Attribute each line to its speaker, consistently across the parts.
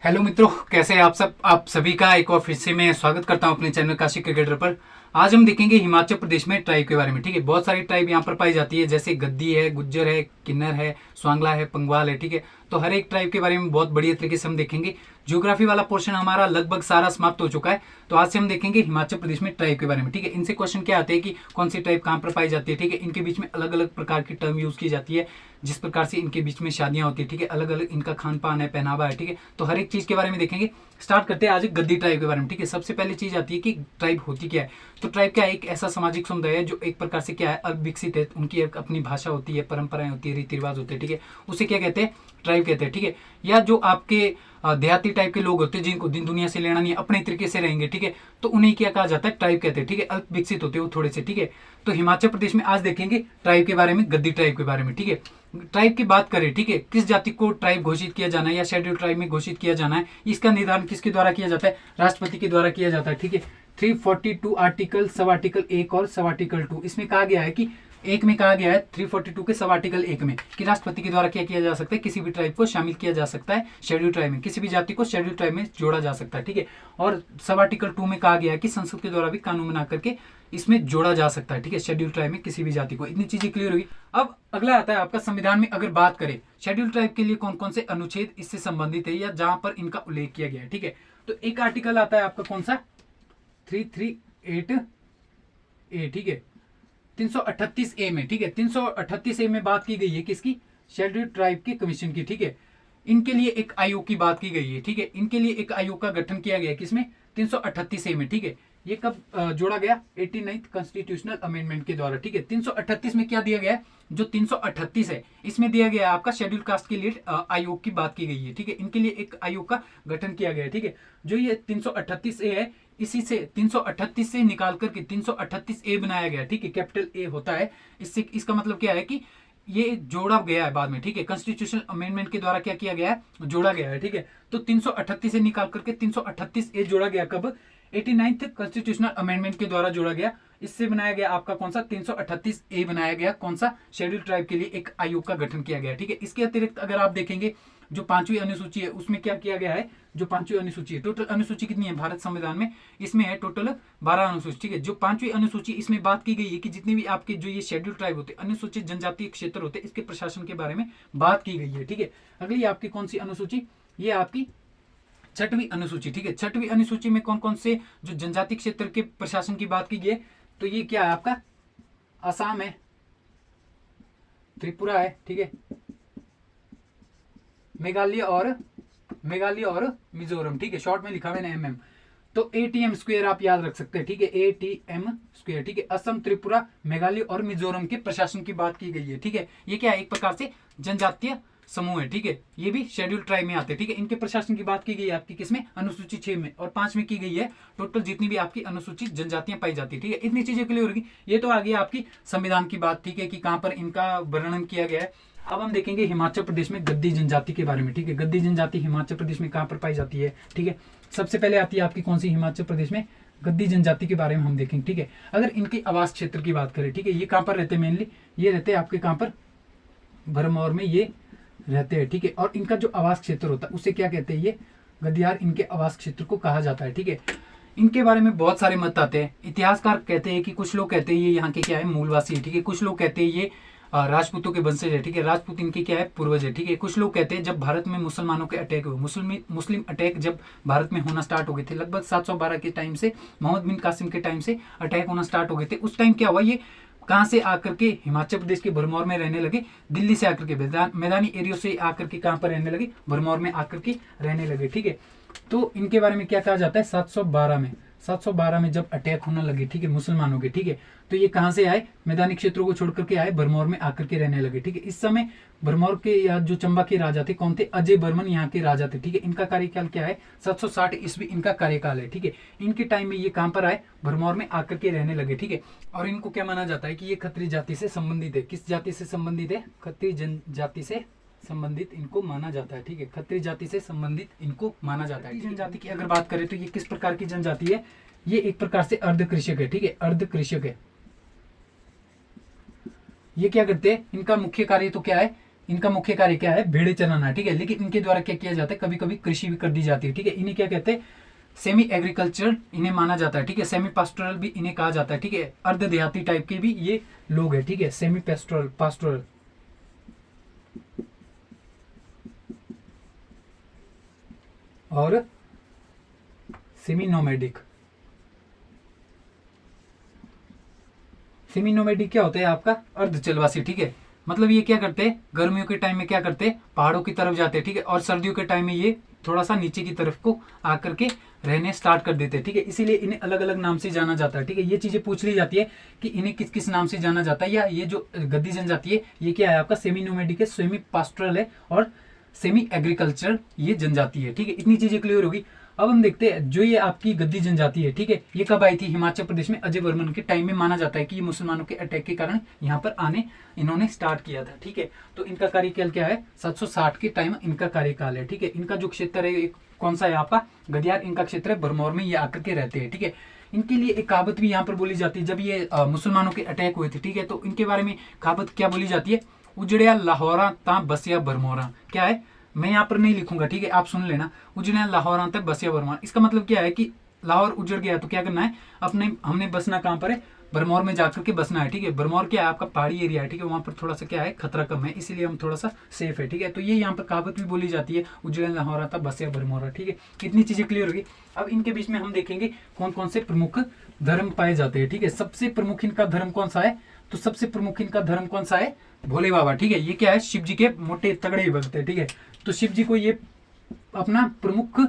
Speaker 1: Hello मित्रों, कैसे हैं आप सब। आप सभी का एक और फिर से मैं स्वागत करता हूं अपने चैनल काशी क्रिकेटर पर। आज हम देखेंगे हिमाचल प्रदेश में ट्राइब के बारे में। ठीक है, बहुत सारी ट्राइब यहाँ पर पाई जाती है, जैसे गद्दी है, गुज्जर है, किन्नर है, स्वांगला है, पंगवाल है। ठीक है, तो हर एक ट्राइब के बारे में बहुत बढ़िया तरीके से हम देखेंगे। ज्योग्राफी वाला पोर्शन हमारा लगभग सारा समाप्त हो चुका है, तो आज से हम देखेंगे हिमाचल प्रदेश में ट्राइब के बारे में। ठीक है, इनसे क्वेश्चन क्या आते हैं कि कौन सी ट्राइब कहाँ पर पाई जाती है। ठीक है, इनके बीच में अलग अलग प्रकार की टर्म यूज की जाती है, जिस प्रकार से इनके बीच में शादियां होती है। ठीक है, अलग अलग इनका खान पान है, पहनावा है। ठीक है, तो हर एक चीज के बारे में देखेंगे। स्टार्ट करते हैं आज गद्दी ट्राइब के बारे में। ठीक है, सबसे पहली चीज आती है कि ट्राइब होती क्या है। तो ट्राइब क्या है, एक ऐसा सामाजिक समुदाय है जो एक प्रकार से क्या है, अल्प विकसित है। उनकी एक अपनी भाषा होती है, परंपराएं होती है, रीति रिवाज होते हैं। ठीक है, उसे क्या कहते हैं, ट्राइब कहते हैं। ठीक है, या जो आपके देहाती टाइप के लोग होते हैं, जिनको दिन दुनिया से लेना नहीं है, अपने तरीके से रहेंगे। ठीक है, तो उन्हें क्या कहा जाता है, ट्राइब कहते हैं। ठीक है, अल्प विकसित होते हैं वो थोड़े से। ठीक है, तो हिमाचल प्रदेश में आज देखेंगे ट्राइब के बारे में, गद्दी ट्राइब के बारे में। ठीक है, ट्राइब की बात करें, ठीक है, किस जाति को ट्राइब घोषित किया जाना है या शेड्यूल ट्राइब में घोषित किया जाना है, इसका निर्धारण किसके द्वारा किया जाता है, राष्ट्रपति के द्वारा किया जाता है। ठीक है, 342 आर्टिकल, सब आर्टिकल 1 और सब आर्टिकल 2, इसमें कहा गया है कि एक में कहा गया है 342 के सब आर्टिकल 1 में कि राष्ट्रपति के द्वारा क्या किया जा सकता है, किसी भी ट्राइब को शामिल किया जा सकता है शेड्यूल ट्राइब में, किसी भी जाति को शेड्यूल ट्राइब में जोड़ा जा सकता है। ठीक है, और सब आर्टिकल 2 में कहा गया है कि संसद के द्वारा भी कानून बना करके इसमें जोड़ा जा सकता है। ठीक है, शेड्यूल ट्राइब में किसी भी जाति को। इतनी चीजें क्लियर होगी। अब अगला आता है आपका संविधान में अगर बात करें शेड्यूल ट्राइब के लिए कौन कौन से अनुच्छेद इससे संबंधित है या जहां पर इनका उल्लेख किया गया है। ठीक है, तो एक आर्टिकल आता है आपका कौन सा, 338 ए। ठीक है, 338 ए में। ठीक है, 338 ए में बात की गई है किसकी, शेड्यूल ट्राइब के कमीशन की। ठीक है, इनके लिए एक आयोग की बात की गई है। ठीक है, इनके लिए एक आयोग का गठन किया गया है किसमें, 338 ए में। ठीक है, ये कब जोड़ा गया, 89th कॉन्स्टिट्यूशनल अमेंडमेंट के द्वारा। ठीक है, 338 में क्या दिया गया है, जो 338 है इसमें दिया गया है आपका शेड्यूल कास्ट के लिए आयोग की बात की गई है। ठीक है, इनके लिए एक आयोग का गठन किया गया है। ठीक है, जो ये 338 ए है, इसी से 338 से निकाल करके 338 ए बनाया गया। ठीक है, कैपिटल ए होता है। इससे इसका मतलब क्या है कि ये जोड़ा गया है बाद में। ठीक है, कॉन्स्टिट्यूशनल अमेंडमेंट के द्वारा क्या किया गया है, जोड़ा गया है। ठीक है, तो 338 से निकाल करके 338 ए जोड़ा गया कब, 89th कॉन्स्टिट्यूशनल अमेंडमेंट के द्वारा जोड़ा गया। इससे बनाया गया आपका कौन सा, 338 ए बनाया गया। कौन सा, शेड्यूल ट्राइब के लिए एक आयोग का गठन किया गया। ठीक है, इसके अतिरिक्त अगर आप देखेंगे जो 5वीं अनुसूची है उसमें क्या किया गया है, जो 5वीं अनुसूची है, टोटल अनुसूची कितनी है भारत संविधान में, इसमें है टोटल 12 अनुसूची। ठीक है, जो 5वीं अनुसूची इसमें बात की गई है कि जितने भी आपके जो ये शेड्यूल ट्राइब होते हैं, अनुसूचित जनजातीय क्षेत्र होते हैं, इसके प्रशासन के बारे में बात की गई है। ठीक है, अगली आपकी कौन सी अनुसूची, ये आपकी 6वीं अनुसूची। ठीक है, 6वीं अनुसूची में कौन कौन से जो जनजातीय क्षेत्र के प्रशासन की बात की गई है, तो ये क्या है आपका, असम है, त्रिपुरा है, ठीक है, मेघालय और मिजोरम। ठीक है, शॉर्ट में लिखा हुआ है MM, तो ATM स्क्वायर आप याद रख सकते हैं। ठीक है, ATM स्क्वायर। ठीक है, असम, त्रिपुरा, मेघालय और मिजोरम के प्रशासन की बात की गई है। ठीक है, ये क्या है, एक प्रकार से जनजातीय समूह है। ठीक है, ये भी शेड्यूल ट्राइब में आते हैं। ठीक है, इनके प्रशासन की बात की गई है आपकी किसमें, अनुसूची 6 में, और 5 में की गई है टोटल जितनी भी आपकी अनुसूचित जनजातियां पाई जाती है। ठीक है, इतनी चीजें क्लियर होगी। ये तो आ गई आपकी संविधान की बात। ठीक है, कि कहां पर इनका वर्णन किया गया है। अब हम देखेंगे हिमाचल प्रदेश में गद्दी जनजाति के बारे में। ठीक है, गद्दी जनजाति हिमाचल प्रदेश में कहां पर पाई जाती है। ठीक है, सबसे पहले आती है आपकी कौन सी, हिमाचल प्रदेश में गद्दी जनजाति के बारे में हम देखेंगे। ठीक है, अगर इनकी आवास क्षेत्र की बात करें, ठीक है, ये कहां पर रहते हैं, मेनली ये रहते हैं आपके कहां पर, भरमौर में ये रहते हैं। ठीक है, और इनका जो आवास क्षेत्र होता है उसे क्या कहते हैं, ये गद्दियार इनके आवास क्षेत्र को कहा जाता है। ठीक है, इनके बारे में बहुत सारे मत आते हैं। इतिहासकार कहते हैं कि कुछ लोग कहते हैं ये यहाँ के क्या है, मूलवासी है। ठीक है, कुछ लोग कहते हैं ये राजपूतों के वंशज है। ठीक है, राजपूत इनके क्या है, पूर्वज है। ठीक है, कुछ लोग कहते हैं जब भारत में मुसलमानों के अटैक हुए, मुस्लिम अटैक जब भारत में होना स्टार्ट हो गए थे, लगभग 712 के टाइम से, मोहम्मद बिन कासिम के टाइम से अटैक होना स्टार्ट हो गए थे। उस टाइम क्या हुआ, ये कहाँ से आकर के हिमाचल प्रदेश के भरमौर में रहने लगे, दिल्ली से आकर के मैदानी एरिया से आकर के कहाँ पर रहने लगे, भरमौर में आकर के रहने लगे। ठीक है, तो इनके बारे में क्या कहा जाता है, 712 में जब अटैक होने लगे, ठीक है, मुसलमानों के, ठीक है, तो ये कहां से आए, मैदानी क्षेत्रों को छोड़ करके आए, भरमौर में आकर के रहने लगे। ठीक है, इस समय भरमौर के या जो चंबा के राजा थे कौन थे, अजय बर्मन यहाँ के राजा थे। ठीक है, इनका कार्यकाल क्या है, 760 ईस्वी इनका कार्यकाल है। ठीक है, इनके टाइम में ये कहां पर आए, भरमौर में आकर के रहने लगे। ठीक है, और इनको क्या माना जाता है कि ये खत्री जाति से संबंधित है। किस जाति से संबंधित है, खत्री जनजाति से संबंधित इनको माना जाता है। ठीक है, खत्री जाति से संबंधित इनको माना जाता है। जनजाति की अगर बात करें तो ये किस प्रकार की जनजाति है, ये एक प्रकार से अर्ध कृषक है। ठीक है, अर्ध कृषक है। ये क्या करते हैं, इनका मुख्य कार्य तो क्या है, इनका मुख्य कार्य क्या है, भेड़े चराना, ठीक है। लेकिन इनके द्वारा क्या किया जाता है, कभी कभी कृषि भी कर दी जाती है, ठीक है। इन्हें क्या कहते हैं, सेमी एग्रीकल्चर इन्हें माना जाता है, ठीक है। सेमी पास्टोरल भी इन्हें कहा जाता है, ठीक है। अर्ध देहाती टाइप के भी ये लोग है, ठीक है। सेमी पास्टोरल, पास्टोरल और सेमी नोमैडिक। सेमी नोमैडिक क्या होता है आपका, अर्ध जलवासी, ठीक है। मतलब ये क्या करते हैं, गर्मियों के टाइम में क्या करते हैं, पहाड़ों की तरफ जाते हैं, ठीक है। और सर्दियों के टाइम में ये थोड़ा सा नीचे की तरफ को आकर के रहने स्टार्ट कर देते हैं, ठीक है। इसीलिए इन्हें अलग अलग नाम से जाना जाता है, ठीक है। ये चीजें पूछ ली जाती है कि इन्हें किस किस नाम से जाना जाता है, या ये जो गद्दी जनजाति है ये क्या है आपका, सेमी नोमैडिक है, सेमी पास्टोरल है और सेमी एग्रीकल्चर ये जनजाति है, ठीक है। इतनी चीजें क्लियर होगी। अब हम देखते हैं जो ये आपकी गद्दी जनजाति है, ठीक है, ये कब आई थी, हिमाचल प्रदेश में अजय वर्मन के टाइम में माना जाता है कि ये मुसलमानों के अटैक के कारण यहाँ पर आने इन्होंने स्टार्ट किया था, ठीक है। तो इनका कार्यकाल क्या है, 760 के टाइम इनका कार्यकाल है, ठीक है। इनका जो क्षेत्र है कौन सा है आपका, गदियार इनका क्षेत्र है, भरमौर में ये आकर के रहते हैं, ठीक है। इनके लिए एक कहावत भी यहाँ पर बोली जाती है, जब ये मुसलमानों के अटैक हुए थे, ठीक है, तो इनके बारे में कहावत क्या बोली जाती है, उजड़िया लाहौरा ता बसिया भरमौरा। क्या है, मैं यहाँ पर नहीं लिखूंगा, ठीक है, आप सुन लेना। उजड़िया लाहौर तक बसिया भरमौर, इसका मतलब क्या है कि लाहौर उजड़ गया तो क्या करना है, अपने हमने बसना कहाँ पर है, भरमौर में जाकर के बसना है, ठीक है। भरमौर क्या है आपका पहाड़ी एरिया है, ठीक है, वहां पर थोड़ा सा क्या है, खतरा कम है, इसीलिए हम थोड़ा सा सेफ है, ठीक है। तो ये यहाँ पर कहावत भी बोली जाती है, उजड़िया लाहौर था बसिया भरमौरा, ठीक है। इतनी चीजें क्लियर होगी। अब इनके बीच में हम देखेंगे कौन कौन से प्रमुख धर्म पाए जाते हैं, ठीक है। सबसे प्रमुख इनका धर्म कौन सा है, तो सबसे प्रमुख इनका धर्म कौन सा है, भोले बाबा, ठीक है। ये क्या है, शिव जी के मोटे तगड़े भक्त है, ठीक है। तो शिव जी को ये अपना प्रमुख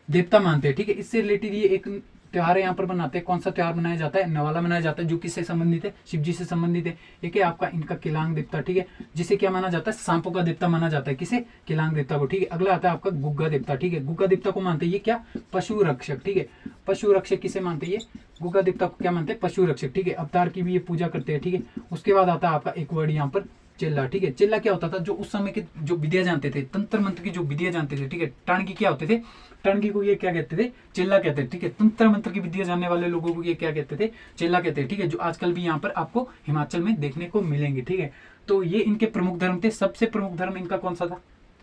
Speaker 1: देवता मानते हैं, ठीक है। इससे रिलेटेड ये एक त्योहार यहाँ पर मनाते हैं। कौन सा त्योहार मनाया जाता है, नवाला मनाया जाता है, जो किससे संबंधित है, शिव जी से संबंधित है। एक है आपका इनका किलांग देवता, ठीक है, जिसे क्या माना जाता है, सांपों का देवता माना जाता है, किसे, किलांग देवता को, ठीक है। अगला आता है आपका गुग्गा देवता, ठीक है। गुग्गा देवता को मानते हैं ये क्या, पशु रक्षक, ठीक है। पशु रक्षक किसे मानते हैं, ये गुग्गा देवता को क्या मानते हैं, पशु रक्षक, ठीक है। अवतार की भी ये पूजा करते हैं, ठीक है। उसके बाद आता है आपका एक वर्ड यहाँ पर चेल्ला, ठीक है। चेल्ला क्या होता था, जो उस समय के जो विद्या जानते थे, तंत्र मंत्र की जो विद्या जानते थे, ठीक है। टाणगी क्या होते थे, टाणगी को ये क्या कहते थे, चेल्ला कहते थे, ठीक है। तंत्र मंत्र की विद्या जानने वाले लोगों को ये क्या कहते थे, चेल्ला कहते हैं, ठीक है। जो आजकल भी यहाँ पर आपको हिमाचल में देखने को मिलेंगे, ठीक है। तो ये इनके प्रमुख धर्म थे। सबसे प्रमुख धर्म इनका कौन सा था,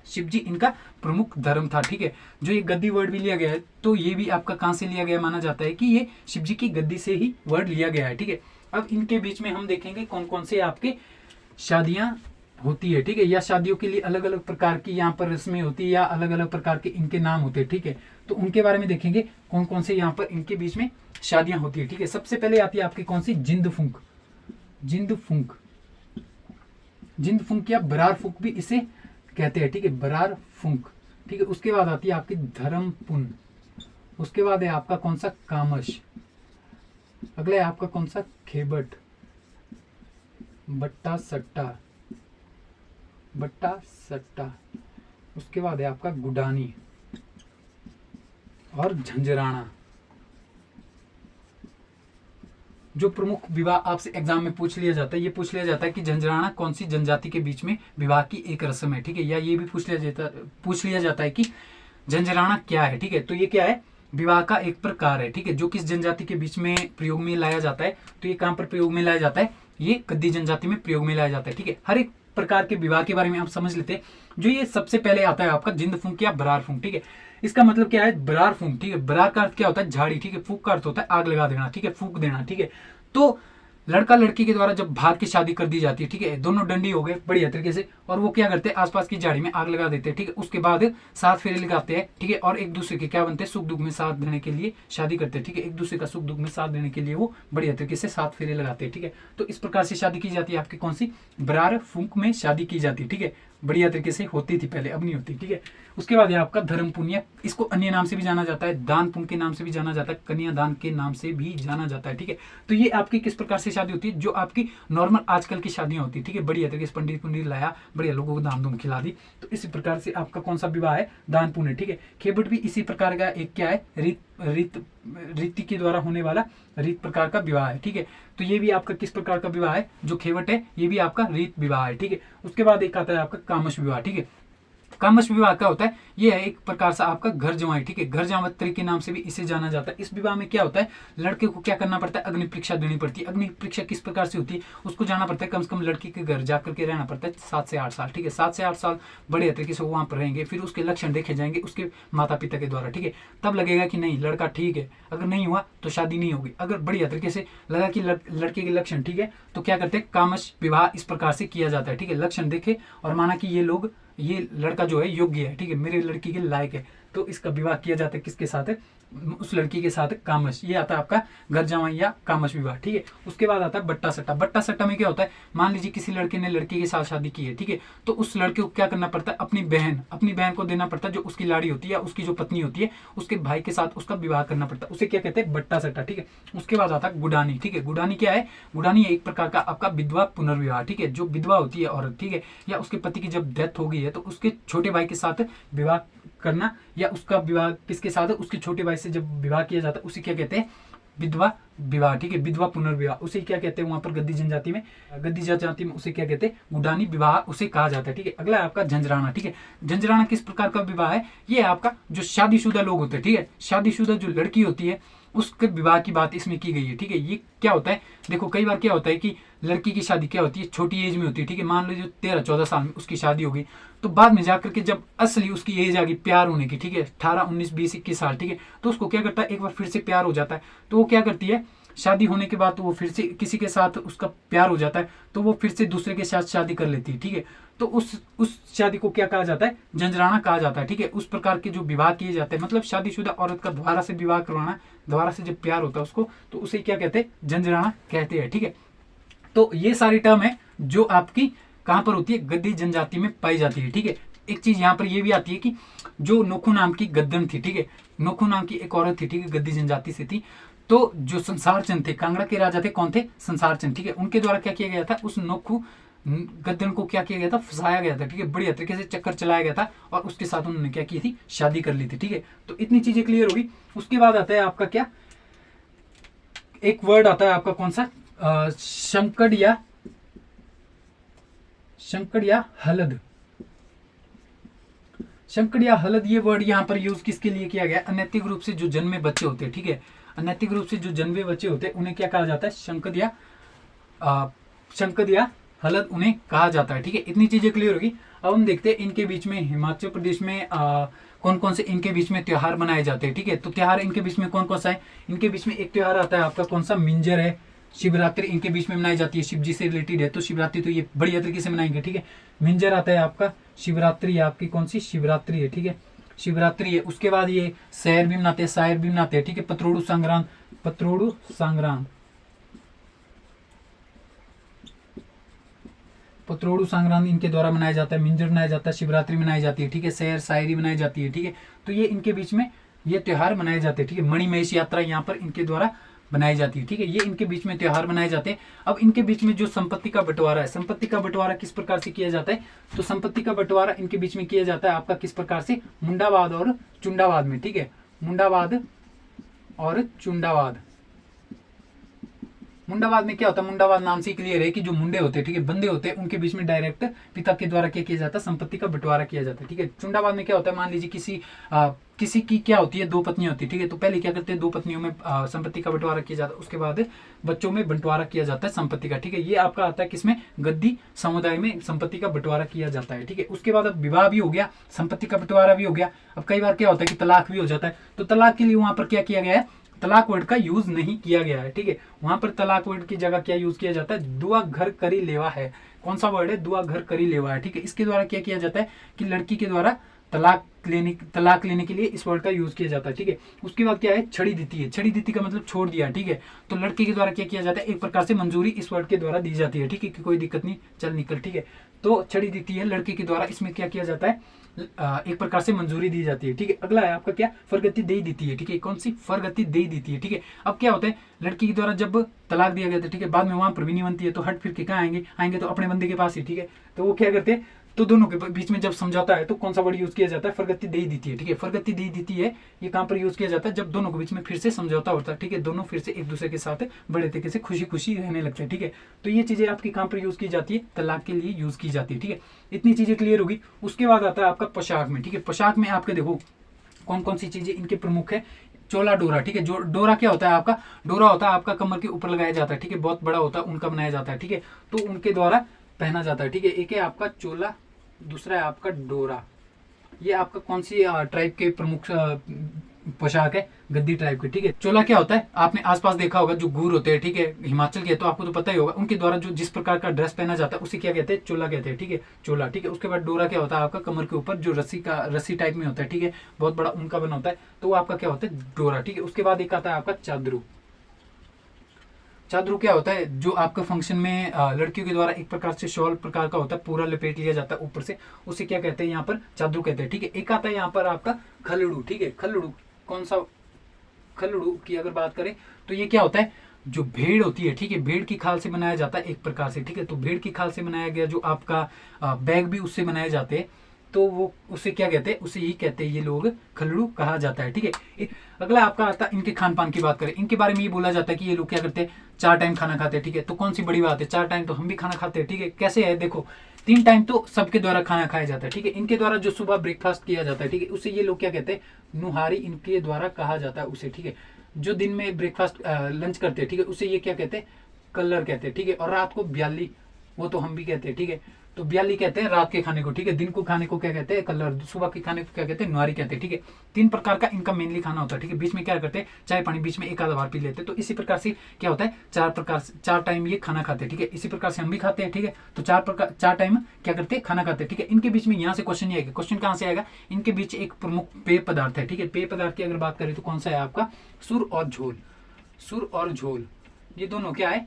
Speaker 1: शिव जी इनका प्रमुख धर्म था, ठीक है। जो ये गद्दी वर्ड भी लिया गया है, तो ये भी आपका कहां से लिया गया, माना जाता है कि ये शिव जी की गद्दी से ही वर्ड लिया गया है, ठीक है। अब इनके बीच में हम देखेंगे कौन कौन से आपके शादियां होती है, ठीक है, या शादियों के लिए अलग अलग प्रकार की यहाँ पर रस्में होती है, या अलग अलग प्रकार के इनके नाम होते हैं, ठीक है। तो उनके बारे में देखेंगे कौन कौन से यहाँ पर इनके बीच में शादियां होती है, ठीक है। सबसे पहले आती है आपकी कौन सी, जिंद फूंक, जिंद फूंक, जिंद फूंक या बरार फूंक भी इसे कहते हैं, ठीक है, बरार फूंक, ठीक है। उसके बाद आती है आपकी धर्म पुन, उसके बाद है आपका कौन सा, कामश, अगला है आपका कौन सा, खेबट, बट्टा सट्टा, बट्टा सट्टा, उसके बाद है आपका गुडानी और झंझराना। जो प्रमुख विवाह आपसे एग्जाम में पूछ लिया जाता है, ये पूछ लिया जाता है कि झंझराना कौन सी जनजाति के बीच में विवाह की एक रस्म है, ठीक है। या ये भी पूछ लिया जाता है कि झंझराना क्या है, ठीक है। तो ये क्या है, विवाह का एक प्रकार है, ठीक है, जो किस जनजाति के बीच में प्रयोग में लाया जाता है। तो ये कहां पर प्रयोग में लाया जाता है, ये गद्दी जनजाति में प्रयोग में लाया जाता है, ठीक है। हर एक प्रकार के विवाह के बारे में आप समझ लेते हैं। जो ये सबसे पहले आता है आपका जिंद फूंक या बरार फूंक, ठीक है। इसका मतलब क्या है, बरार फूंक, ठीक है। बरार का अर्थ क्या होता है, झाड़ी, ठीक है। फूंक का अर्थ होता है आग लगा देना, ठीक है, फूंक देना, ठीक है। तो लड़का लड़की के द्वारा जब भाग की शादी कर दी जाती है, ठीक है, दोनों डंडी हो गए बढ़िया तरीके से, और वो क्या करते हैं, आसपास की झाड़ी में आग लगा देते हैं, ठीक है। उसके बाद 7 फेरे लगाते हैं, ठीक है, और एक दूसरे के क्या बनते हैं, सुख दुख में साथ देने के लिए शादी करते हैं, ठीक है। एक दूसरे का सुख दुख में साथ देने के लिए वो बढ़िया तरीके से 7 फेरे लगाते हैं, ठीक है। तो इस प्रकार से शादी की जाती है आपकी कौन सी, बरार फूंक में शादी की जाती है, ठीक है। बढ़िया तरीके से होती थी पहले, अब नहीं होती, ठीक है। उसके बाद है आपका धर्म पुण्य, इसको अन्य नाम से भी जाना जाता है, दान पुण्य के नाम से भी जाना जाता है, कन्यादान के नाम से भी जाना जाता है, ठीक है। तो ये आपकी किस प्रकार से शादी होती है, जो आपकी नॉर्मल आजकल की शादियां होती है, ठीक है। बढ़िया तरीके से पंडित पुंडित लाया, बढ़िया लोगों को दान दूम खिला दी, तो इसी प्रकार से आपका कौन सा विवाह है, दान पुण्य, ठीक है। खेबट भी इसी प्रकार का एक क्या है, रीति के द्वारा होने वाला रीत प्रकार का विवाह है, ठीक है। तो ये भी आपका किस प्रकार का विवाह है, जो खेवट है ये भी आपका रीत विवाह है, ठीक है। उसके बाद एक आता है आपका कामश विवाह, ठीक है। कामश विवाह क्या होता है, ये है एक प्रकार से आपका घर जमाई, ठीक है, घर जावत्री के नाम से भी इसे जाना जाता है। इस विवाह में क्या होता है, लड़के को क्या करना पड़ता है, अग्नि परीक्षा देनी पड़ती है। अग्नि परीक्षा किस प्रकार से होती है, उसको जाना पड़ता है, कम से कम लड़की के घर जाकर के रहना पड़ता है 7 से 8 साल, ठीक है, 7 से 8 साल बढ़िया तरीके से वो वहां पर रहेंगे, फिर उसके लक्षण देखे जाएंगे उसके माता पिता के द्वारा, ठीक है, तब लगेगा कि नहीं लड़का ठीक है। अगर नहीं हुआ तो शादी नहीं होगी। अगर बढ़िया तरीके से लगा कि लड़के के लक्षण ठीक है तो क्या करते हैं, कामश विवाह इस प्रकार से किया जाता है, ठीक है, लक्षण देखे और माना कि ये लड़का जो है योग्य है, ठीक है, मेरे लड़की के लायक है, तो इसका विवाह किया जाता है किसके साथ है, उस लड़की के साथ कामश। ये आता है आपका घर जमाई या कामश विवाह, ठीक है। उसके बाद आता है बट्टा सट्टा। बट्टा सट्टा में क्या होता है, मान लीजिए किसी लड़के ने लड़की के साथ शादी की है, ठीक है, तो उस लड़के को क्या करना पड़ता है, अपनी बहन को देना पड़ता है, जो उसकी लाड़ी होती है या उसकी जो पत्नी होती है उसके भाई के साथ उसका विवाह करना पड़ता है, उसे क्या कहते हैं, बट्टा सट्टा, ठीक है। उसके बाद आता है गुडानी, ठीक है। गुडानी क्या है, गुडानी एक प्रकार का आपका विधवा पुनर्विवाह, ठीक है, जो विधवा होती है औरत, ठीक है, या उसके पति की जब डेथ हो गई है तो उसके छोटे भाई के साथ विवाह करना, या उसका विवाह किसके साथ है, उसके छोटे भाई से जब विवाह किया जाता है उसे क्या कहते हैं, विधवा विवाह, ठीक है, विधवा पुनर्विवाह। उसे क्या कहते हैं वहां पर गद्दी जनजाति में उसे क्या कहते हैं, गुडानी विवाह उसे कहा जाता है, ठीक है। अगला है आपका झंझराना, ठीक है। झंझराना किस प्रकार का विवाह है, ये है आपका जो शादीशुदा लोग होते हैं, ठीक है, शादीशुदा जो लड़की होती है उसके विवाह की बात इसमें की गई है, ठीक है। ये क्या होता है, देखो कई बार क्या होता है कि लड़की की शादी क्या होती है, छोटी एज में होती है, ठीक है, मान लीजिए 13-14 साल में उसकी शादी हो गई, तो बाद में जाकर के जब असली उसकी एज आ गई प्यार होने की, ठीक है, 18, 19, 20, 21 साल, ठीक है, तो उसको क्या करता है, एक बार फिर से प्यार हो जाता है, तो वो क्या करती है, शादी होने के बाद तो वो फिर से किसी के साथ उसका प्यार हो जाता है तो वो फिर से दूसरे के साथ शादी कर लेती है, ठीक है। तो उस शादी को क्या कहा जाता है, झंझराना कहा जाता है, ठीक है। उस प्रकार के जो विवाह किए जाते हैं, मतलब शादीशुदा औरत का दोबारा से विवाह करवाना, दोबारा से जब प्यार होता है उसको, तो उसे क्या कहते हैं, झंझराना कहते हैं, ठीक है। तो ये सारी टर्म है जो आपकी कहां पर होती है, गद्दी जनजाति में पाई जाती है, ठीक है। एक चीज यहाँ पर ये भी आती है कि जो नोखू नाम की गद्दन थी, ठीक है, नोखू नाम की एक औरत थी, ठीक है, गद्दी जनजाति से थी, तो जो संसार चंद थे, कांगड़ा के राजा थे, कौन थे, संसार चंद, ठीक है, उनके द्वारा क्या किया गया था, उस नोखू गद्दन को क्या किया गया था, फंसाया गया था, ठीक है, बढ़िया तरीके से चक्कर चलाया गया था और उसके साथ उन्होंने क्या की थी, शादी कर ली थी, ठीक है। तो इतनी चीजें क्लियर होगी। उसके बाद आता है आपका क्या, एक वर्ड आता है आपका कौन सा, शंकड़ या हलद। शंकड़ या हलद, ये वर्ड यहाँ पर यूज किसके लिए किया गया, अनैतिक रूप से जो जन्मे बच्चे होते हैं, ठीक है, अनैतिक रूप से जो जन्मे बच्चे होते हैं उन्हें क्या कहा जाता है, शंकद या हलद उन्हें कहा जाता है, ठीक है। इतनी चीजें क्लियर होगी। अब हम देखते हैं इनके बीच में, हिमाचल प्रदेश में कौन कौन से इनके बीच में त्योहार मनाए जाते हैं, ठीक है। तो त्योहार इनके बीच में कौन कौन सा है, इनके बीच में एक त्योहार आता है आपका कौन सा, मिंजर है। शिवरात्रि इनके बीच में मनाई जाती है, शिव जी से रिलेटेड है तो शिवरात्रि तो ये बढ़िया तरीके से मनाएंगे, ठीक है। मिंजर आता है आपका, शिवरात्रि आपकी कौन सी, शिवरात्रि है, ठीक है, शिवरात्रि है। उसके बाद ये सैर भी मनाते हैं, शायर भी मनाते हैं, ठीक है। पतरोड़ू संग्राम इनके द्वारा मनाया जाता है, मिंजर मनाया जाता है, शिवरात्रि मनाई जाती है, ठीक है, सैर शायरी मनाई जाती है, ठीक है। तो ये इनके बीच में ये त्योहार मनाए जाते हैं, ठीक है। मणिमहेश यात्रा यहाँ पर इनके द्वारा बनाई जाती है, ठीक है। ये इनके बीच में त्योहार मनाए जाते हैं। अब इनके बीच में जो संपत्ति का बंटवारा है, संपत्ति का बंटवारा किस प्रकार से किया जाता है, तो संपत्ति का बंटवारा इनके बीच में किया जाता है आपका किस प्रकार से, मुंडावाद और चुंडावाद में, ठीक है, मुंडावाद और चुंडावाद। मुंडावाद में क्या होता है, मुंडावाद नाम से क्लियर है कि जो मुंडे होते हैं, ठीक है, बंदे होते हैं, उनके बीच में डायरेक्ट पिता के द्वारा क्या किया जाता है, संपत्ति का बंटवारा किया जाता है, ठीक है। चुंडावाद में क्या होता है, मान लीजिए किसी की क्या होती है, 2 पत्नियां होती है, ठीक है, तो पहले क्या करते हैं, 2 पत्नियों में संपत्ति का बंटवारा किया जाता है, उसके बाद बच्चों में बंटवारा किया जाता है संपत्ति का, ठीक है। ये आपका आता है किसमें, गद्दी समुदाय में संपत्ति का बंटवारा किया जाता है, ठीक है। उसके बाद अब विवाह भी हो गया, संपत्ति का बंटवारा भी हो गया। अब कई बार क्या होता है कि तलाक भी हो जाता है, तो तलाक के लिए वहां पर क्या किया गया है, तलाक वर्ड का यूज नहीं किया गया है, ठीक है। वहां पर तलाक वर्ड की जगह क्या यूज किया जाता है, दुआ घर करी लेवा है। कौन सा वर्ड है, दुआ घर करी लेवा है, ठीक है। इसके द्वारा क्या किया जाता है कि लड़की के द्वारा तलाक लेने के लिए इस वर्ड का यूज किया जाता है, ठीक है। उसके बाद क्या है, छड़ी दीती है। छड़ी दीती का मतलब छोड़ दिया, ठीक है। तो लड़के के द्वारा क्या किया जाता है, एक प्रकार से मंजूरी इस वर्ड के द्वारा दी जाती है, ठीक है, कि कोई दिक्कत नहीं, चल निकल, ठीक है। तो छड़ी दीती है लड़के के द्वारा, इसमें क्या किया जाता है, एक प्रकार से मंजूरी दी जाती है, ठीक है। अगला है आपका क्या, फरगति दे दी है, ठीक है। कौन सी, फरगति दे दी है, ठीक है। अब क्या होता है, लड़की के द्वारा जब तलाक दिया गया था, ठीक है, बाद में वहां पर भी नहीं बनती है, तो हट फिर के कहाँ आएंगे तो अपने बंदे के पास ही, ठीक है। तो वो क्या करते हैं, तो दोनों के बीच में जब समझौता है तो कौन सा वर्ड यूज किया जाता है, फरगति देई दीती है, ठीक है। फरगति देई दीती है ये कहां पर यूज किया जाता है, जब दोनों के बीच में फिर से समझौता होता है, ठीक है। दोनों फिर से एक दूसरे के साथ बड़े तरीके से खुशी खुशी रहने लगते हैं, ठीक है। तो ये चीजें आपकी कहां पर यूज की जाती है, तलाक के लिए यूज की जाती है, ठीक है। इतनी चीजें क्लियर होगी। उसके बाद आता है आपका पोशाक में, ठीक है। पोशाक में आपके देखो कौन कौन सी चीजें इनके प्रमुख है। चोला डोरा, ठीक है। जो डोरा क्या होता है आपका, डोरा होता है आपका कमर के ऊपर लगाया जाता है, ठीक है। बहुत बड़ा होता है, उनका बनाया जाता है, ठीक है। तो उनके द्वारा पहना जाता है, ठीक है। एक है आपका चोला, दूसरा है आपका डोरा। ये आपका कौन सी ट्राइब के प्रमुख पोशाक है, गद्दी ट्राइब के, ठीक है। चोला क्या होता है, आपने आसपास देखा होगा जो गूर होते हैं, ठीक है, हिमाचल के, तो आपको तो पता ही होगा, उनके द्वारा जो जिस प्रकार का ड्रेस पहना जाता है उसे क्या कहते हैं, चोला कहते हैं, ठीक है। चोला, ठीक है। उसके बाद डोरा क्या होता है आपका कमर के ऊपर जो रस्सी टाइप में होता है, ठीक है, बहुत बड़ा उनका बना होता है, तो वो आपका क्या होता है, डोरा, ठीक है। उसके बाद एक आता है आपका चादरू। चादरू क्या होता है, जो आपका फंक्शन में लड़कियों के द्वारा एक प्रकार से शॉल प्रकार का होता है, पूरा लपेट लिया जाता है ऊपर से, उसे क्या कहते हैं यहाँ पर, चादरू कहते हैं, ठीक है। एक आता है यहाँ पर आपका खलड़ू, ठीक है। खलड़ू कौन सा, खलड़ू की अगर बात करें तो ये क्या होता है, जो भेड़ होती है, ठीक है, भेड़ की खाल से बनाया जाता है एक प्रकार से, ठीक है। तो भेड़ की खाल से बनाया गया जो आपका बैग भी उससे बनाए जाते हैं, तो वो उसे क्या कहते हैं, उसे ही कहते हैं ये लोग खलड़ू कहा जाता है, ठीक है। अगला आपका आता है इनके खान पान की बात करें, इनके बारे में ये बोला जाता है कि ये लोग क्या करते हैं, 4 टाइम खाना खाते हैं, ठीक है। तो कौन सी बड़ी बात है, 4 टाइम तो हम भी खाना खाते हैं, ठीक है। कैसे है देखो, 3 टाइम तो सबके द्वारा खाना खाया जाता है, ठीक है। इनके द्वारा जो सुबह ब्रेकफास्ट किया जाता है, ठीक है, उसे ये लोग क्या कहते हैं, नुहारी इनके द्वारा कहा जाता है उसे, ठीक है। जो दिन में ब्रेकफास्ट लंच करते हैं, ठीक है, उसे ये क्या कहते हैं, कलर कहते हैं, ठीक है। और रात को ब्याली, वो तो हम भी कहते हैं, ठीक है। तो ब्याली कहते हैं रात के खाने को, ठीक है। दिन को खाने को क्या कहते हैं, कलर। सुबह के खाने को क्या कहते हैं, नुहारी कहते हैं, ठीक है। 3 प्रकार का इनका मेनली खाना होता है, ठीक है। बीच में क्या करते हैं, चाय पानी बीच में एक आधा बार पी लेते हैं। तो इसी प्रकार से क्या होता है, 4 टाइम ये खाना खाते हैं, ठीक है। इसी प्रकार से हम भी खाते हैं, ठीक है। तो 4 टाइम क्या करते हैं, खाना खाते हैं, ठीक है। इनके बीच में यहाँ से क्वेश्चन नहीं आएगा, क्वेश्चन कहाँ से आएगा, इनके बीच एक प्रमुख पेय पदार्थ है, ठीक है। पेय पदार्थ की अगर बात करें तो कौन सा है आपका, सुर और झोल। सुर और झोल ये दोनों क्या है,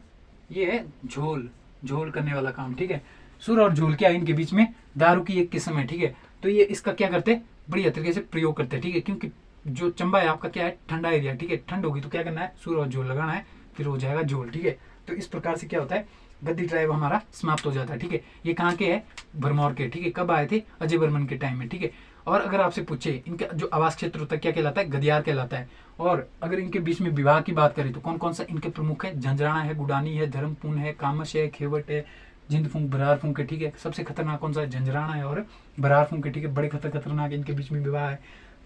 Speaker 1: ये है झोल, झोल करने वाला काम, ठीक है। सुर और झोल क्या है, इनके बीच में दारू की एक किस्म है, ठीक है। तो ये इसका क्या करते हैं, बढ़िया तरीके से प्रयोग करते हैं, ठीक है। क्योंकि जो चंबा है आपका क्या है, ठंडा एरिया, ठीक है। ठंड होगी तो क्या करना है, सुर और झोल लगाना है, फिर हो जाएगा झोल, ठीक है। तो इस प्रकार से क्या होता है, गद्दी ट्राइब हमारा समाप्त हो जाता है, ठीक है। ये कहाँ के है, भरमौर के, ठीक है। कब आए थे, अजय बर्मन के टाइम में, ठीक है। और अगर आपसे पूछे इनका जो आवास क्षेत्र होता है क्या कहलाता है, गदियार कहलाता है। और अगर इनके बीच में विवाह की बात करें तो कौन कौन सा इनके प्रमुख है, झंझराना है, गुडानी है, धर्मपूर्ण है, कामश है, खेवट है, जिंद फूंक, बरार फूंक है, ठीक है। सबसे खतरनाक कौन सा है, झंझराना है और बरार फूंक है, ठीक है। बड़े खतरनाक इनके बीच में विवाह है।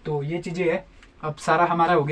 Speaker 1: तो ये चीजें है, अब सारा हमारा हो गया।